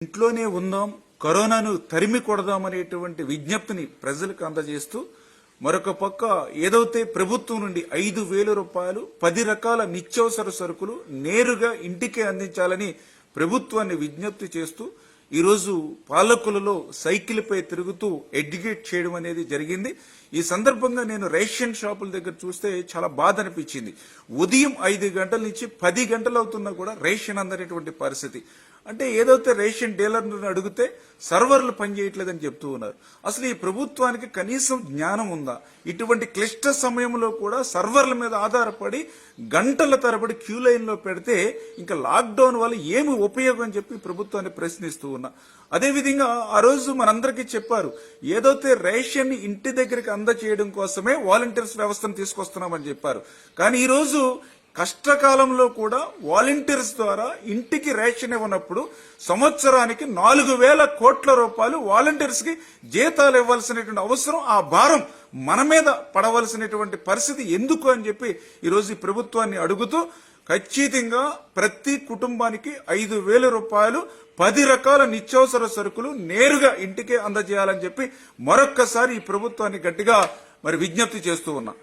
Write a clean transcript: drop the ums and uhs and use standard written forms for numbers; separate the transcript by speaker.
Speaker 1: ఇంట్లోనే ఉందాం, కరోనాను తరిమి కొడదాం అనేటువంటి విజ్ఞప్తిని ప్రజలకు అందజేస్తూ మరొక పక్క ఏదైతే ప్రభుత్వం నుండి 5,000 రూపాయలు 10 రకాల నిత్యావసర సరుకులు నేరుగా ఇంటికే అందించాలని ప్రభుత్వాన్ని విజ్ఞప్తి చేస్తూ ఈరోజు పాలకులలో సైకిల్పై తిరుగుతూ ఎడ్యుకేట్ చేయడం అనేది జరిగింది. ఈ సందర్భంగా నేను రేషన్ షాపుల దగ్గర చూస్తే చాలా బాధ అనిపించింది. ఉదయం 5 గంటల నుంచి 10 గంటలు అవుతున్నా కూడా రేషన్ అందనేటువంటి పరిస్థితి. అంటే ఏదైతే రేషన్ డీలర్లను అడిగితే సర్వర్లు పనిచేయట్లేదని చెప్తూ ఉన్నారు. అసలు ఈ ప్రభుత్వానికి కనీసం జ్ఞానం ఉందా? ఇటువంటి క్లిష్ట సమయంలో కూడా సర్వర్ల మీద ఆధారపడి గంటల తరబడి క్యూ లైన్లో పెడితే ఇంకా లాక్డౌన్ వల్ల ఏమి ఉపయోగం అని చెప్పి ప్రభుత్వాన్ని ప్రశ్నిస్తూ ఉన్నా. అదేవిధంగా ఆ రోజు మనందరికీ చెప్పారు, ఏదైతే రేషన్ ఇంటి దగ్గరికి అందజేయడం కోసమే వాలంటీర్స్ వ్యవస్థను తీసుకొస్తున్నామని చెప్పారు. కానీ ఈ రోజు కష్టకాలంలో కూడా వాలంటీర్స్ ద్వారా ఇంటికి రేషన్ ఇవ్వనప్పుడు సంవత్సరానికి 4,000 కోట్ల రూపాయలు వాలంటీర్స్ కి జీతాలు ఇవ్వాల్సినటువంటి అవసరం, ఆ భారం మన మీద పడవలసినటువంటి పరిస్థితి ఎందుకు అని చెప్పి ఈరోజు ఈ ప్రభుత్వాన్ని అడుగుతూ ఖచ్చితంగా ప్రతి కుటుంబానికి 5,000 రూపాయలు 10 రకాల నిత్యావసర సరుకులు నేరుగా ఇంటికే అందజేయాలని చెప్పి మరొక్కసారి ఈ ప్రభుత్వాన్ని గట్టిగా విజ్ఞప్తి చేస్తూ ఉన్నా.